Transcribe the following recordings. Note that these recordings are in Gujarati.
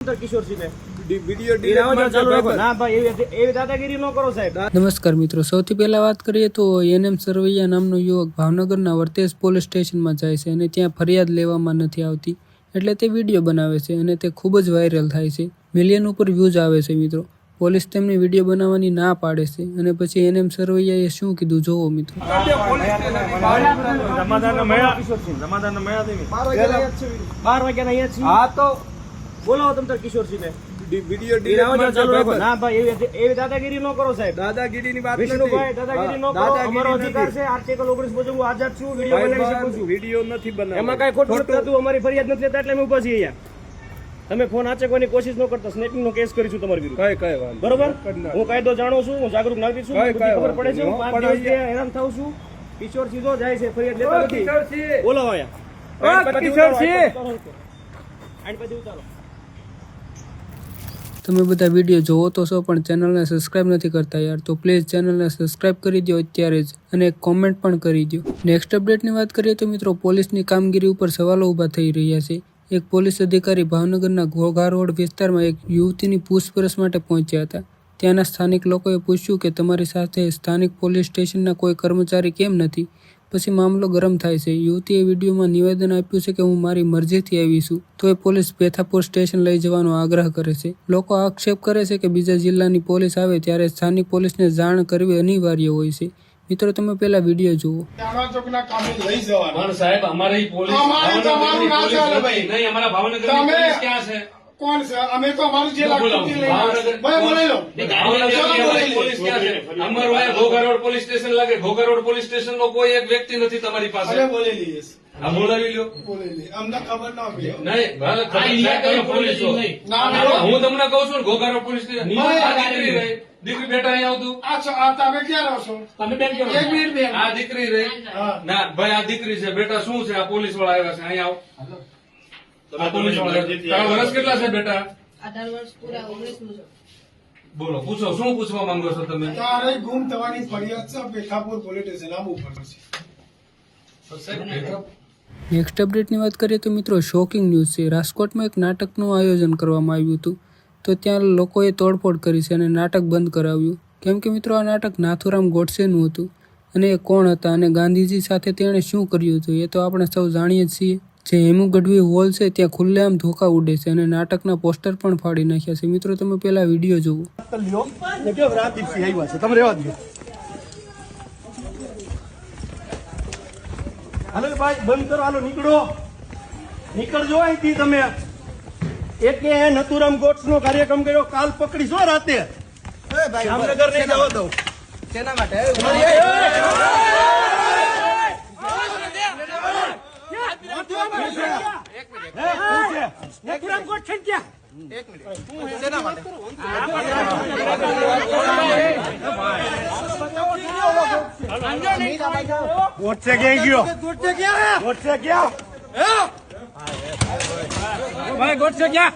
નમસ્કાર મિત્રો, સૌથી પહેલા વાત કરીએ તો એનએમ સરવૈયા નામનો યુવક ભાવનગરના વર્તેજ પોલીસ સ્ટેશનમાં જાય છે અને ત્યાં ફરિયાદ લેવામાં નથી આવતી, એટલે તે વિડીયો બનાવે છે અને તે ખૂબ જ વાયરલ થાય છે. મિલિયન ઉપર વ્યૂઝ આવે છે મિત્રો. પોલીસ તેમની વિડીયો બનાવવાની ના પાડે છે અને પછી એનએમ સરવૈયાએ શું કીધું જોવો મિત્રો. બોલાવો તમે કિશોરસિંહ ને વિડીયો ના ભાઈ એવી દાદાગીરી ન કરો સાહેબ. દાદાગીરીની વાત નથી. દાદાગીરી ન કરો. અમારો અધિકાર છે. આર્ટિકલ 19 મુજબ હું આઝાદ છું. વિડીયો બનાવી શકું છું. વિડીયો નથી બનાવવાનો. એમાં કઈ ખોટું નથી. અમારી ફરિયાદ નથી લેતા એટલે અમે ઉભા છીએ અહીંયા. તમે ફોન આચકવાની કોશિશ ન કરતા. સ્નેચિંગ નો કેસ કરીશું તમારી વિરુદ્ધ. કઈ વાત બરોબર. હું કાયદો જાણું છું. હું જાગૃત નાગરિક છું. ખબર પડે છે. હું 5 દિવસથી હેરાન થાઉં છું. કિશોર સીધો જાય છે, ફરિયાદ લેતા નથી. બોલાવો અહીંયા. કિશોરસિંહ આની પછી ઉતારો. તમે બધા વિડીયો જોવો તો છો પણ ચેનલને સબસ્ક્રાઇબ નથી કરતા યાર, તો પ્લીઝ ચેનલને સબસ્ક્રાઇબ કરી દો અત્યારે જ અને એક કોમેન્ટ પણ કરી દો. નેક્સ્ટ અપડેટની વાત કરીએ તો મિત્રો, પોલીસની કામગીરી ઉપર સવાલો ઊભા થઈ રહ્યા છે. એક પોલીસ અધિકારી ભાવનગરના ઘોઘા રોડ વિસ્તારમાં એક યુવતીની પૂછપરછ માટે પહોંચ્યા હતા. ત્યાંના સ્થાનિક લોકોએ પૂછ્યું કે તમારી સાથે સ્થાનિક પોલીસ સ્ટેશનના કોઈ કર્મચારી કેમ નથી. પછી મામલો ગરમ થાય છે. યુવતીએ વિડીયોમાં નિવેદન આપ્યું છે કે હું મારી મરજીથી આવી છું, તો એ પોલીસ બેથાપુર સ્ટેશન લઈ જવાનો આગ્રહ કરે છે. લોકો આક્ષેપ કરે છે કે બીજા જિલ્લાની પોલીસ આવે ત્યારે સ્થાનિક પોલીસને જાણ કરવી અનિવાર્ય હોય છે. મિત્રો તમે પેલા વિડીયો જુઓ. સાહેબ અમારી પોલીસ ક્યાં છે? કોણ છે? અમે તો અમારું જે ઘોઘા રોડ પોલીસ સ્ટેશન લાગે. ઘોઘા રોડ પોલીસ સ્ટેશન નો કોઈ એક વ્યક્તિ નથી તમારી પાસે. બોલેલી આ બોલાવી લો. અમને ખબર ના પડી. નહીં પોલીસ હું તમને કઉ છું ઘોઘા રોડ પોલીસ સ્ટેશન દીકરી બેટા અહીં આવતું. તમે ક્યાં રહો છો? તમે બેન કેમ? એક મિનિટ બેન. આ દીકરી રહી. ના ભાઈ આ દીકરી છે. બેટા શું છે? આ પોલીસ વાળા આવ્યા છે. અહીં આવો. તારા વર્ષ કેટલા છે બેટા? 18 વર્ષ પૂરા. 19 બોલો, પૂછો શું પૂછવા માંગો છો તમે? તારે ગુમ થવાની ફરિયાદ છે બેઠાપુર પોલીસ સ્ટેશન આબુ પડે છે. નેક્સ્ટ અપડેટની વાત કરીએ તો મિત્રો, શોકિંગ ન્યૂઝ છે. રાજકોટમાં એક નાટકનું આયોજન કરવામાં આવ્યું હતું, તો ત્યાં લોકોએ તોડફોડ કરી છે અને નાટક બંધ કરાવ્યું. કેમ કે મિત્રો આ નાટક નાથુરામ ગોડસેનું હતું અને એ કોણ હતા અને ગાંધીજી સાથે તેણે શું કર્યું હતું એ તો આપણે સૌ જાણીએ જ છીએ. જે હેમુ ગઢવી હોલ છે ત્યાં ખુલ્લેઆમ ધોકા ઉડે છે અને નાટકના પોસ્ટર પણ ફાડી નાખ્યા છે. મિત્રો તમે પેલા વિડીયો જુઓ. હાલો ભાઈ બંધ કરો. હાલો નીકળજો અહીંથી. તમે એક નથુરામ ગોટ્સ નો કાર્યક્રમ કર્યો. કાલ પકડીશો રાતે. જામનગર નહીં જવા દઉં. તેના માટે નથુરામ ગોટ્સ છે ક્યાં? એક મિનિટ. તેના માટે ગોટ્સે ક્યાં ગયો? ગોટ્સે ક્યાં? ભાઈ ગોટ્સે ક્યાં?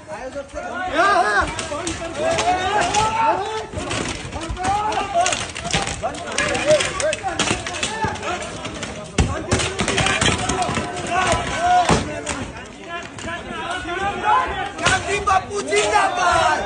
ગાંધી બાપુ જિંદાબાદ.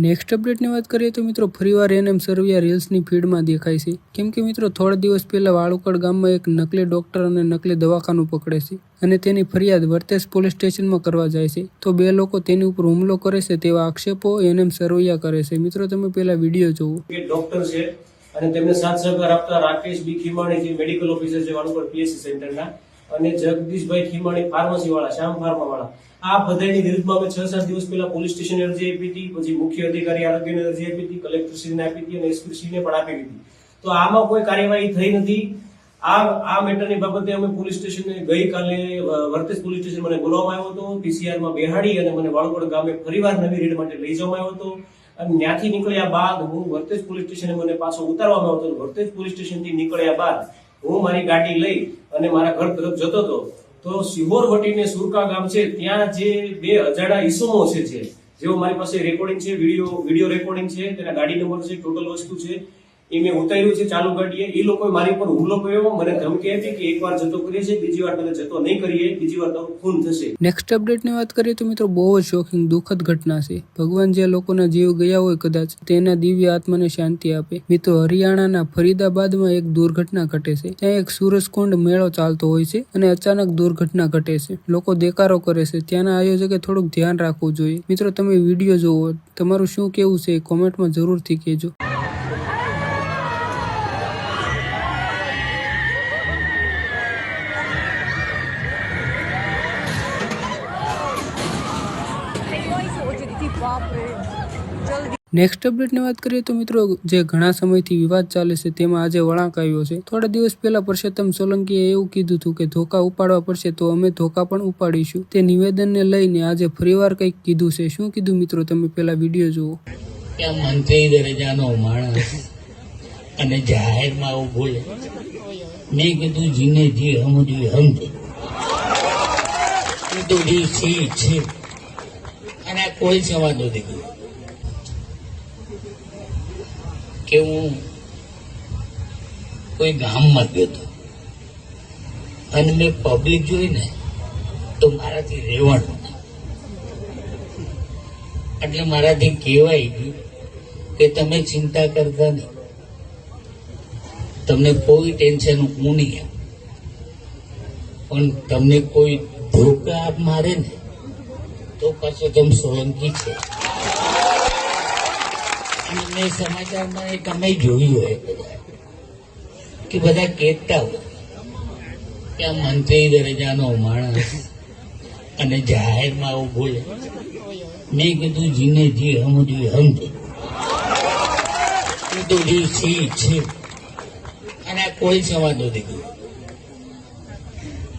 નેક્સ્ટ અપડેટની વાત કરીએ તો મિત્રો, ફરીવાર એનએમ સરવૈયા રીલ્સની ફીડમાં દેખાય છે. કેમ કે મિત્રો થોડા દિવસ પહેલા વાળુકડ ગામમાં એક નકલી ડોક્ટર અને નકલી દવાખાનું પકડે છે અને તેની ફરિયાદ વર્તેજ પોલીસ સ્ટેશનમાં કરવા જાય છે, તો 2 લોકો તેની ઉપર હુમલો કરે છે તેવા આક્ષેપો એનએમ સરવૈયા કરે છે. મિત્રો તમે પેલા વિડીયો જુઓ. ડોક્ટર છે અને તેમને સાથ સહકાર આપતા રાકેશ બી ખીમાણી જે મેડિકલ ઓફિસર છે વાળુકડ પીએસસી સેન્ટરના, અને જગદીશભાઈ ખીમાણી ફાર્મસી વાળા, શ્યામ ફાર્મા વાળા, આ બધાની વિરુદ્ધમાં અમે 6-7 દિવસ પહેલા પોલીસ સ્ટેશન અરજી આપી હતી. પછી મુખ્ય અધિકારી આરોગ્યને અરજી આપી હતી, કલેક્ટરશ્રીને આપી હતી અને એસપીશ્રીને પણ આપી હતી. તો આમાં કોઈ કાર્યવાહી થઈ નથી. આ મેટરની બાબતે અમે પોલીસ સ્ટેશને ગઈકાલે વર્તેજ પોલીસ સ્ટેશન મને બોલાવવામાં આવ્યો હતો. પીસીઆરમાં બેહાડી અને મને વાળુકડ ગામે ફરીવાર નવી રેડ માટે લઈ જવામાં આવ્યો હતો. અને ત્યાંથી નીકળ્યા બાદ હું વર્તેજ પોલીસ સ્ટેશને મને પાછો ઉતારવામાં આવ્યો હતો. વર્તેજ પોલીસ સ્ટેશનથી નીકળ્યા બાદ હું મારી ગાડી લઈ અને મારા ઘર તરફ જતો હતો, તો સિહોર વટીને સુરકા ગામ છે ત્યાં જે 2 અજાણા ઈસમો છે જેવો મારી પાસે રેકોર્ડિંગ છે, વિડીયો રેકોર્ડિંગ છે, તેના ગાડી નંબર છે, ટોટલ વસ્તુ છે એ મેં ઉતાર્યું છે ચાલુ ગાડીએ. એ લોકોએ મારી ઉપર હુમલો કર્યો, મને ધમકી આપી કે એકવાર જતો કરીએ છીએ, બીજી વાર તમે જતો નહીં કરીએ, બીજી વાર તો ખૂન થશે. નેક્સ્ટ અપડેટની વાત કરીએ તો મિત્રો બહુ જ શોકિંગ દુઃખદ ઘટના છે. ભગવાન જે લોકોના જીવ ગયા હોય કદાચ તેના દિવ્ય આત્માને શાંતિ આપે. મિત્રો હરિયાણાના ફરીદાબાદમાં એક દુર્ઘટના ઘટે છે. ત્યાં એક સૂરજકુંડ મેળો ચાલતો હોય છે અને અચાનક દુર્ઘટના ઘટે છે. લોકો દેકારો કરે છે. ત્યાંના આયોજકે થોડુંક ધ્યાન રાખવું જોઈએ. મિત્રો તમે વિડીયો જોવો, તમારું શું કેવું છે કોમેન્ટમાં જરૂરથી કહેજો. નેક્સ્ટ અપડેટની વાત કરીએ તો મિત્રો જે ઘણા સમયથી વિવાદ ચાલે છે તેમાં આજે વળાંક આવ્યો છે. થોડા દિવસ પહેલા પરસોત્તમ સોલંકીએ એવું કીધું હતું કે ધોકા ઉપાડવા પડશે તો અમે ધોકા પણ ઉપાડીશું. તે નિવેદનને લઈને આજે ફરીવાર કંઈક કીધું છે. શું કીધું મિત્રો તમે પેલા વિડીયો જુઓ. કે મંત્રી દરજાનો માણસ અને જાહેરમાં આવું બોલે. મેં કીધું જીને જી સમજ્યું સમજે. એ તો જી છે અને આ કોઈ સવાલ નથી કર્યો કે હું કોઈ ગામમાં ગયો હતો અને મેં પબ્લિક જોઈ ને તો મારાથી રહેવાનું નહીં. એટલે મારાથી કહેવાય ગયું કે તમે ચિંતા કરતા નહીં, તમને કોઈ ટેન્શન હું નહીં આપું, પણ તમને કોઈ ધોકા મારે ને તો પરસોત્તમ સોલંકી છે. અને મેં સમાચારમાં એક અમે જોયું હોય બધા કે બધા કહેતા હોય કે આ મંત્રી દરજાનો માણસ અને જાહેરમાં આવું બોલે. મેં કીધું જીને જી સમજ્યું સમજે. એ તો જી છે અને આ કોઈ સવાલ નથી કર્યો.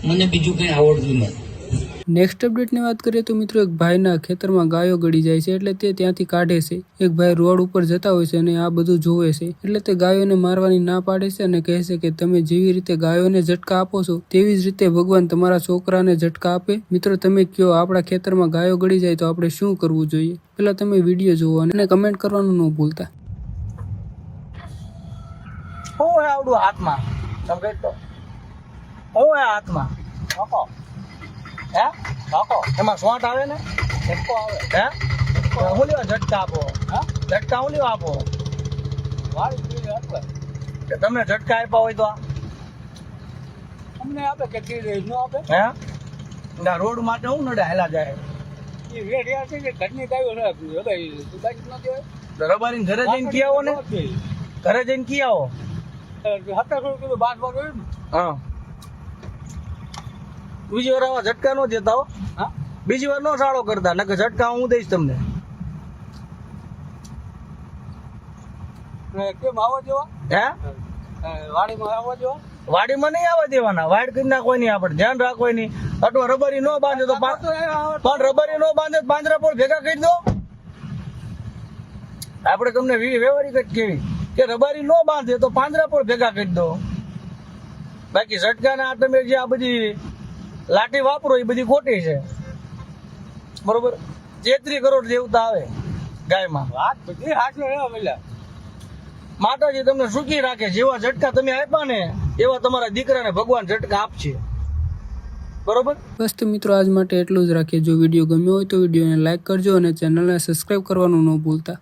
મને બીજું કંઈ આવડતું નથી. નેક્સ્ટ અપડેટની વાત કરીએ તો મિત્રો એક ભાઈના ખેતરમાં ગાયો ગળી જાય છે એટલે તે ત્યાંથી કાઢે છે. એક ભાઈ રોડ ઉપર જતા હોય છે અને આ બધું જોવે છે એટલે તે ગાયોને મારવાની ના પાડે છે અને કહે છે કે તમે જેવી રીતે ગાયોને ઝટકા આપો છો તેવી જ રીતે ભગવાન તમારા છોકરાને ઝટકા આપે. મિત્રો તમે કયો આપણા ખેતરમાં ગાયો ગળી જાય તો આપણે શું કરવું જોઈએ? પેલા તમે વિડીયો જુઓ અને કમેન્ટ કરવાનું ન ભૂલતા. હું આવડું હાથમાં તમે તો હું હાથમાં ઓકો હે ઓકો એમાં શોટ આવે ને ઝટકો આવે હે હું લેવા ઝટકા આપો હા ઝટકા હું લેવા આપો કે તમને ઝટકા આપ્યા હોય તો અમને આપે કે ન આપે હે ના રોડ માટે હું નડે હાલા જાય ઘરની રબારી ઘરે જઈને કી આવો ને ઘરે જઈને કી આવો હા બીજી વાર આવા ઝટકા નો દેતા હો બીજી વાર નો સાળો કરતા નકર ઝટકા હું દઈશ તમને કેમ આવો જેવા હે વાડીમાં આવો જેવા વાડીમાં નહીં આવવા દેવાના વાડ કરી નાખો નહીં આપણે ધ્યાન રાખો નહીં અથવા રબરી નો બાંધે તો પણ રબરી નો બાંધે પાંજરા પર ભેગા કરી દો આપણે તમને વ્યવહારિક જ કેવી કે રબારી નો બાંધે તો પાંજરા પર ભેગા કરી દો બાકી ઝટકાના આ તમે જે આ બધી લાઠી વાપરો એ બધી ખોટી છે બરોબર 33 કરોડ દેવતા આવે ગાયમાં વાત બધી હાચી માતાજી તમને સુખી રાખે જેવા ઝટકા તમે આપ્યા ને એવા તમારા દીકરાને ભગવાન ઝટકા આપશે બરોબર. બસ તો મિત્રો આજ માટે એટલું જ રાખીએ. જો વિડીયો ગમ્યો હોય તો વિડીયોને લાઈક કરજો અને ચેનલને સબસ્ક્રાઈબ કરવાનું ન ભૂલતા.